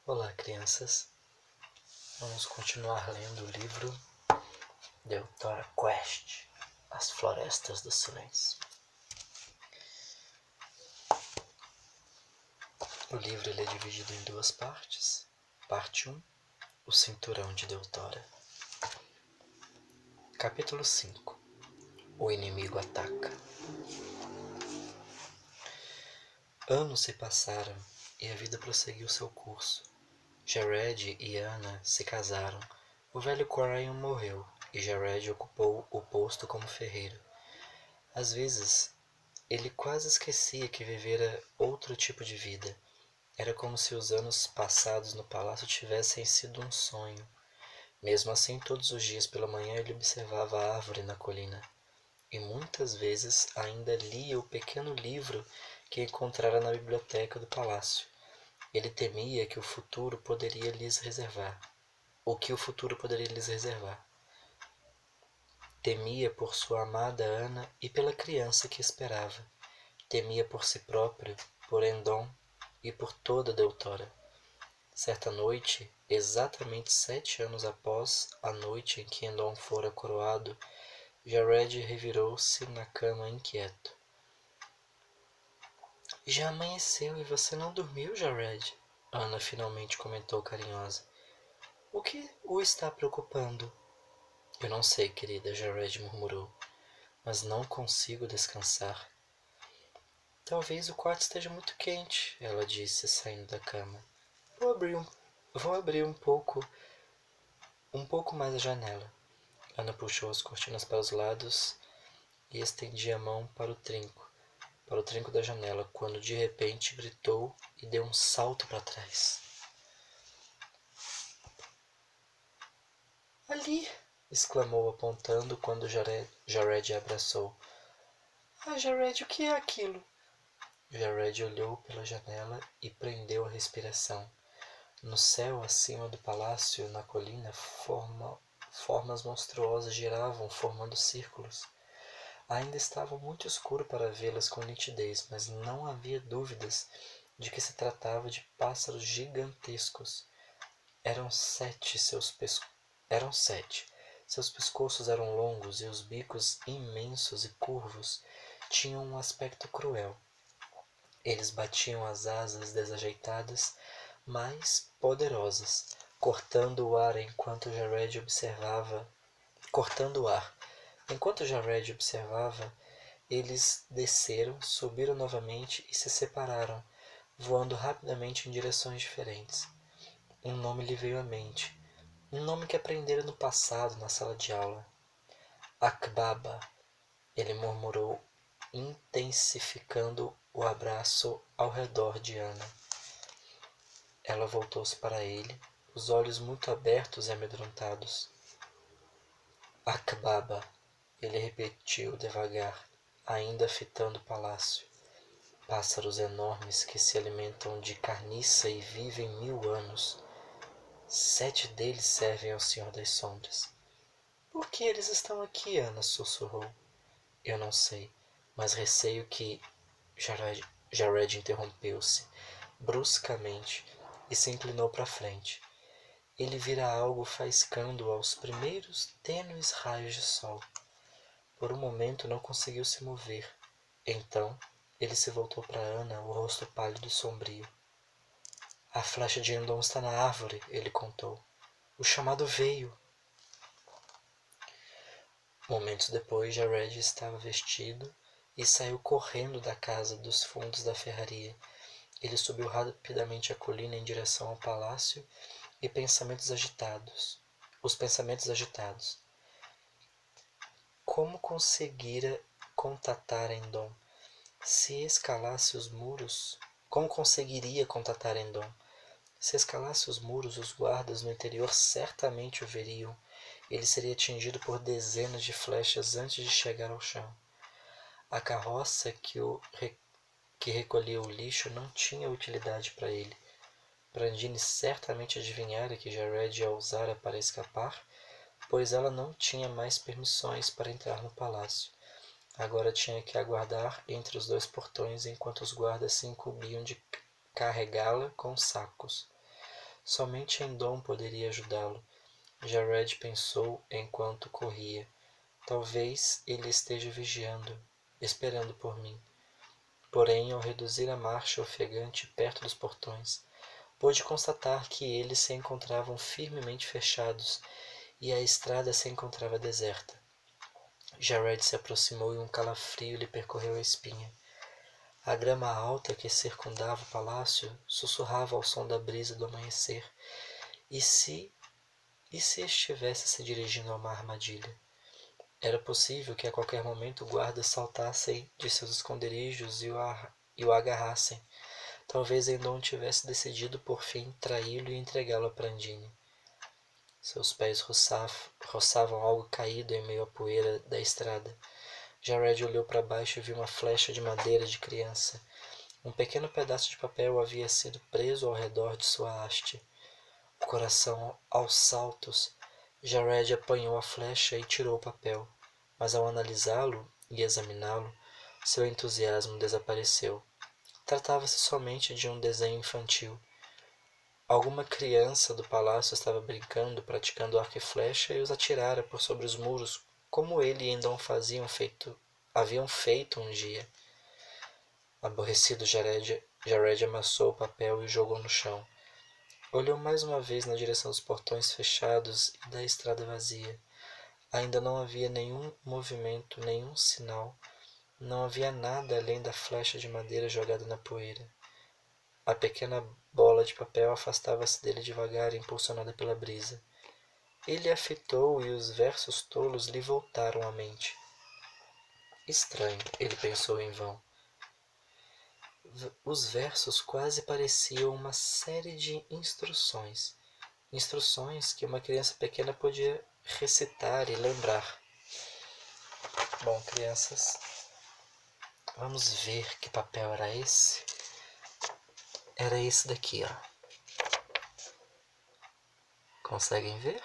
Olá, crianças. Vamos continuar lendo o livro Deltora Quest, As Florestas do Silêncio. O livro é dividido em duas partes. Parte 1, O Cinturão de Deltora. Capítulo 5, O Inimigo Ataca. Anos se passaram e a vida prosseguiu seu curso. Jared e Anna se casaram. O velho Corian morreu e Jared ocupou o posto como ferreiro. Às vezes, ele quase esquecia que vivera outro tipo de vida. Era como se os anos passados no palácio tivessem sido um sonho. Mesmo assim, todos os dias pela manhã ele observava a árvore na colina. E muitas vezes ainda lia o pequeno livro que encontrara na biblioteca do palácio. Ele temia que o futuro poderia lhes reservar. O que o futuro poderia lhes reservar. Temia por sua amada Anna e pela criança que esperava. Temia por si próprio, por Endon e por toda Deltora. Certa noite, exatamente 7 anos após a noite em que Endon fora coroado, Jared revirou-se na cama inquieto. Já amanheceu e você não dormiu, Jared? Anna finalmente comentou carinhosa. O que o está preocupando? Eu não sei, querida, Jared murmurou, mas não consigo descansar. Talvez o quarto esteja muito quente, ela disse, saindo da cama. Vou abrir um pouco mais a janela. Ana puxou as cortinas para os lados e estendia a mão para o trinco da janela, quando de repente gritou e deu um salto para trás. Ali! Exclamou apontando quando Jared a abraçou. Ah, Jared, o que é aquilo? Jared olhou pela janela e prendeu a respiração. No céu acima do palácio, na colina, formas monstruosas giravam, formando círculos. Ainda estava muito escuro para vê-las com nitidez, mas não havia dúvidas de que se tratava de pássaros gigantescos. Eram sete. Seus pescoços eram longos e os bicos imensos e curvos tinham um aspecto cruel. Eles batiam as asas desajeitadas, mas poderosas, cortando o ar. Enquanto Jared observava, eles desceram, subiram novamente e se separaram, voando rapidamente em direções diferentes. Um nome lhe veio à mente, um nome que aprendera no passado na sala de aula. Akbaba, ele murmurou, intensificando o abraço ao redor de Ana. Ela voltou-se para ele, os olhos muito abertos e amedrontados. Akbaba, ele repetiu devagar, ainda fitando o palácio. Pássaros enormes que se alimentam de carniça e vivem 1000 anos. 7 deles servem ao Senhor das Sombras. Por que eles estão aqui? Ana sussurrou. Eu não sei, mas receio que... Jared interrompeu-se bruscamente e se inclinou para a frente. Ele vira algo faiscando aos primeiros tênues raios de sol. Por um momento não conseguiu se mover. Então, ele se voltou para Ana, o rosto pálido e sombrio. A flecha de Endon está na árvore, ele contou. O chamado veio. Momentos depois, Jared estava vestido e saiu correndo da casa dos fundos da ferraria. Ele subiu rapidamente a colina em direção ao palácio e os pensamentos agitados. Como conseguira contatar Endon? Se escalasse os muros, como conseguiria contatar Endon? Se escalasse os muros, os guardas no interior certamente o veriam. Ele seria atingido por dezenas de flechas antes de chegar ao chão. A carroça que recolhia o lixo não tinha utilidade para ele. Brandine certamente adivinhara que Jared a usara para escapar, pois ela não tinha mais permissões para entrar no palácio. Agora tinha que aguardar entre os 2 portões enquanto os guardas se incumbiam de carregá-la com sacos. Somente Endon poderia ajudá-lo. Jared pensou enquanto corria. Talvez ele esteja vigiando, esperando por mim. Porém, ao reduzir a marcha ofegante perto dos portões, pôde constatar que eles se encontravam firmemente fechados e a estrada se encontrava deserta. Jared se aproximou e um calafrio lhe percorreu a espinha. A grama alta que circundava o palácio sussurrava ao som da brisa do amanhecer. E se estivesse se dirigindo a uma armadilha? Era possível que a qualquer momento guardas saltassem de seus esconderijos e o agarrassem. Talvez Endon tivesse decidido por fim traí-lo e entregá-lo a Prandine. Seus pés roçavam algo caído em meio à poeira da estrada. Jared olhou para baixo e viu uma flecha de madeira de criança. Um pequeno pedaço de papel havia sido preso ao redor de sua haste. O coração aos saltos, Jared apanhou a flecha e tirou o papel, mas ao analisá-lo e examiná-lo, seu entusiasmo desapareceu. Tratava-se somente de um desenho infantil. Alguma criança do palácio estava brincando, praticando arco e flecha e os atirara por sobre os muros, como ele e Endon haviam feito um dia. Aborrecido, Jared amassou o papel e o jogou no chão. Olhou mais uma vez na direção dos portões fechados e da estrada vazia. Ainda não havia nenhum movimento, nenhum sinal. Não havia nada além da flecha de madeira jogada na poeira. A pequena bola de papel afastava-se dele devagar, impulsionada pela brisa. Ele a fitou e os versos tolos lhe voltaram à mente. Estranho, ele pensou em vão. Os versos quase pareciam uma série de instruções. Instruções que uma criança pequena podia recitar e lembrar. Bom, crianças, vamos ver que papel era esse. Era esse daqui, ó. Conseguem ver?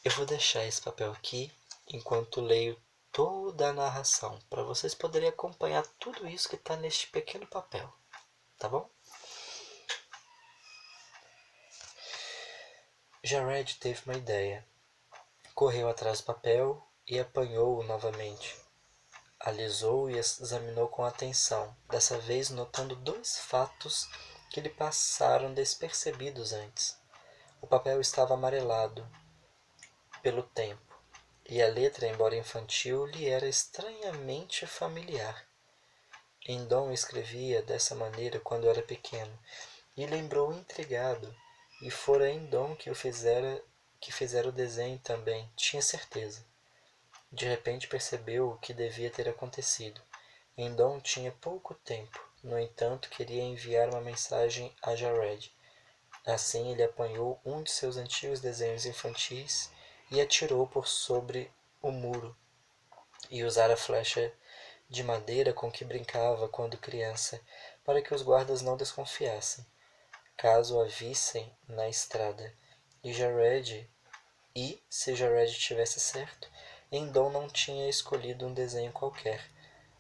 Eu vou deixar esse papel aqui enquanto leio toda a narração, para vocês poderem acompanhar tudo isso que está neste pequeno papel, tá bom? Jared teve uma ideia. Correu atrás do papel e apanhou-o novamente. Alisou e examinou com atenção, dessa vez notando dois fatos que lhe passaram despercebidos antes. O papel estava amarelado pelo tempo, e a letra, embora infantil, lhe era estranhamente familiar. Endon escrevia dessa maneira quando era pequeno, e lembrou intrigado, e fora Endon que fizera o desenho também, tinha certeza. De repente percebeu o que devia ter acontecido. Endon tinha pouco tempo, no entanto queria enviar uma mensagem a Jared. Assim ele apanhou um de seus antigos desenhos infantis e atirou por sobre o muro, e usara a flecha de madeira com que brincava quando criança, para que os guardas não desconfiassem, caso a vissem na estrada. Se Jared tivesse certo, Endon não tinha escolhido um desenho qualquer.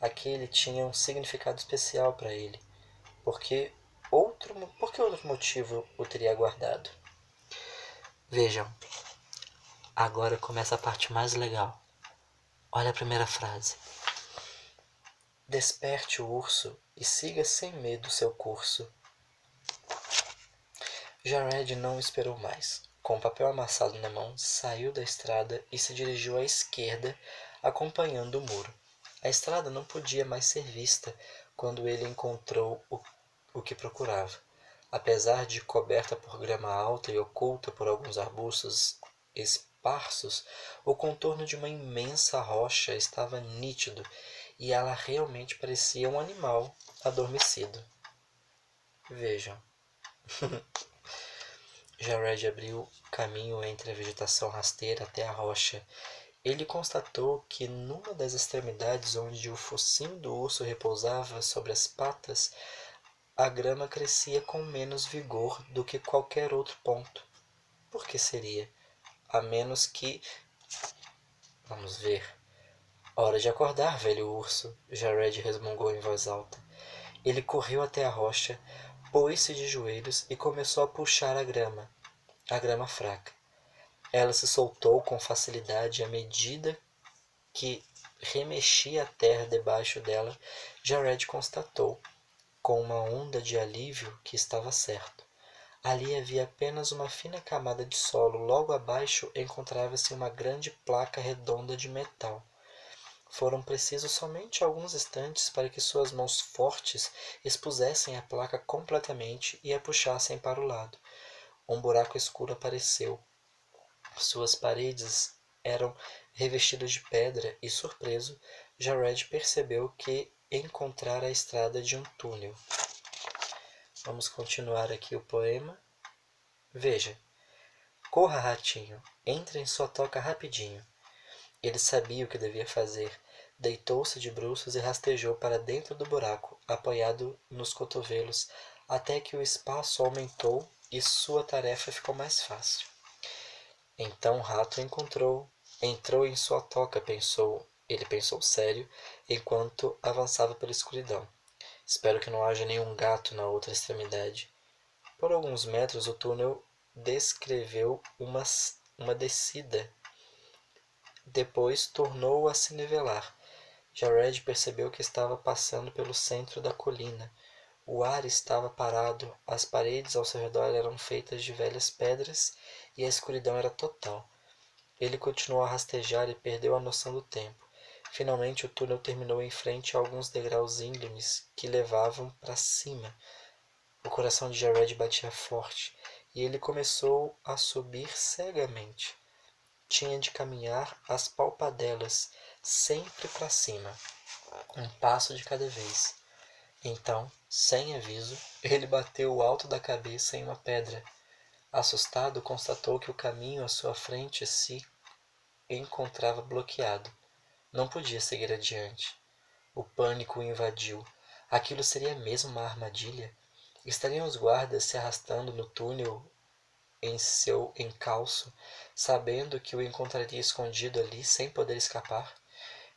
Aquele tinha um significado especial para ele. Por que outro motivo o teria guardado? Vejam, agora começa a parte mais legal. Olha a primeira frase. Desperte o urso e siga sem medo seu curso. Jared não esperou mais. Com o papel amassado na mão, saiu da estrada e se dirigiu à esquerda, acompanhando o muro. A estrada não podia mais ser vista quando ele encontrou o que procurava. Apesar de coberta por grama alta e oculta por alguns arbustos esparsos, o contorno de uma imensa rocha estava nítido e ela realmente parecia um animal adormecido. Vejam. Jared abriu caminho entre a vegetação rasteira até a rocha. Ele constatou que numa das extremidades onde o focinho do urso repousava sobre as patas, a grama crescia com menos vigor do que qualquer outro ponto. Por que seria? A menos que... Vamos ver. Hora de acordar, velho urso, Jared resmungou em voz alta. Ele correu até a rocha, pôs-se de joelhos e começou a puxar a grama fraca. Ela se soltou com facilidade à medida que remexia a terra debaixo dela. Jared constatou, com uma onda de alívio, que estava certo. Ali havia apenas uma fina camada de solo. Logo abaixo encontrava-se uma grande placa redonda de metal. Foram precisos somente alguns instantes para que suas mãos fortes expusessem a placa completamente e a puxassem para o lado. Um buraco escuro apareceu. Suas paredes eram revestidas de pedra e, surpreso, Jared percebeu que encontrara a estrada de um túnel. Vamos continuar aqui o poema. Veja. Corra, ratinho, entre em sua toca rapidinho. Ele sabia o que devia fazer. Deitou-se de bruços e rastejou para dentro do buraco, apoiado nos cotovelos, até que o espaço aumentou e sua tarefa ficou mais fácil. Então o rato entrou em sua toca, pensou. Ele pensou sério, enquanto avançava pela escuridão. Espero que não haja nenhum gato na outra extremidade. Por alguns metros o túnel descreveu uma descida. Depois tornou a se nivelar. Jared percebeu que estava passando pelo centro da colina. O ar estava parado, as paredes ao seu redor eram feitas de velhas pedras e a escuridão era total. Ele continuou a rastejar e perdeu a noção do tempo. Finalmente o túnel terminou em frente a alguns degraus íngremes que levavam para cima. O coração de Jared batia forte e ele começou a subir cegamente. Tinha de caminhar às palpadelas, sempre para cima, um passo de cada vez. Então, sem aviso, ele bateu o alto da cabeça em uma pedra. Assustado, constatou que o caminho à sua frente se encontrava bloqueado. Não podia seguir adiante. O pânico o invadiu. Aquilo seria mesmo uma armadilha? Estariam os guardas se arrastando no túnel em seu encalço, sabendo que o encontraria escondido ali sem poder escapar?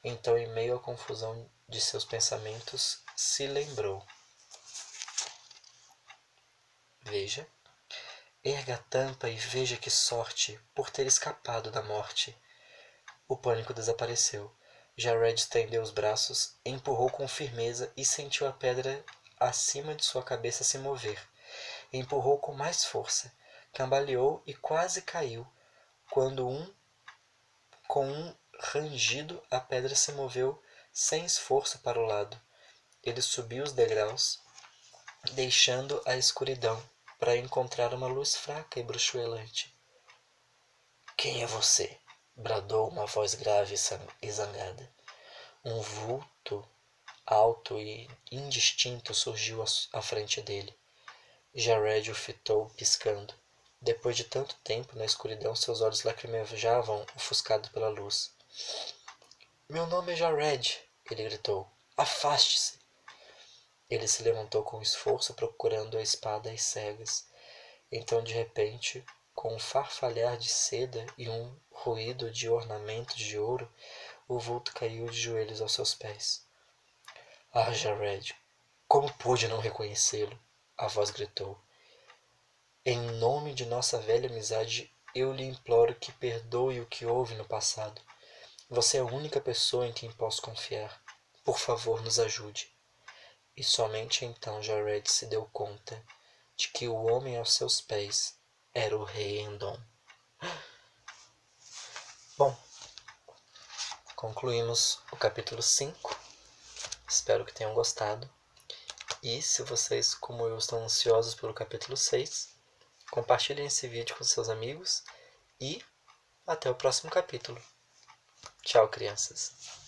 Então, em meio à confusão de seus pensamentos, se lembrou. Veja. Erga a tampa e veja que sorte por ter escapado da morte. O pânico desapareceu. Jared estendeu os braços, empurrou com firmeza e sentiu a pedra acima de sua cabeça se mover. Empurrou com mais força, cambaleou e quase caiu, quando com um rangido a pedra se moveu sem esforço para o lado. Ele subiu os degraus, deixando a escuridão, para encontrar uma luz fraca e bruxuelante. Quem é você? Bradou uma voz grave e zangada. Um vulto alto e indistinto surgiu à frente dele. Jared o fitou, piscando. Depois de tanto tempo na escuridão, seus olhos lacrimejavam, ofuscados pela luz. Meu nome é Jared, ele gritou. Afaste-se! Ele se levantou com esforço, procurando a espada às cegas. Então, de repente, com um farfalhar de seda e um ruído de ornamentos de ouro, o vulto caiu de joelhos aos seus pés. Ah, Jared, como pude não reconhecê-lo? A voz gritou. Em nome de nossa velha amizade, eu lhe imploro que perdoe o que houve no passado. Você é a única pessoa em quem posso confiar. Por favor, nos ajude. E somente então Jared se deu conta de que o homem aos seus pés era o rei Endon. Bom, concluímos o capítulo 5. Espero que tenham gostado. E se vocês, como eu, estão ansiosos pelo capítulo 6, compartilhem esse vídeo com seus amigos e até o próximo capítulo. Tchau, crianças.